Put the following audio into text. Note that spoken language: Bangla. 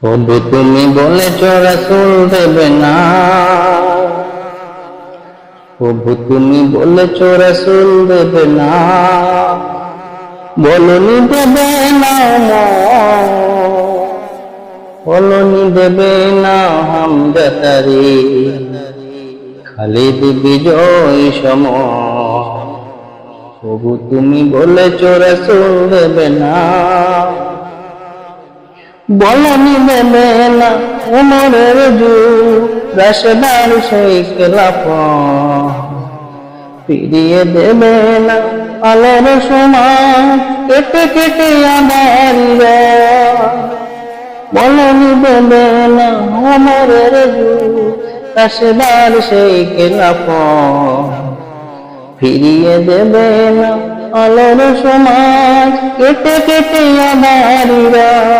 প্রভু তুমি বলেছ রাসূল দেবে না, প্রভু তুমি বলেছ রাসূল দেবে না, বলনি দেবে না, বলনি দেবে না হামজা তারি খালিদ বিজয় সম। প্রভু তুমি বলেছ রাসূল দেবে না, বলনি দেবে না উমরের যুগ রাশেদার সেই খেলাফত, ফিরিয়ে দেবে না আলোর সমান কেটে কেটে আমার বলনি দেবে না উমরের যুগ রাশেদার সেই খেলাফত, ফিরিয়ে দেবে না আলোর সমাজ কেটে কেটে আমার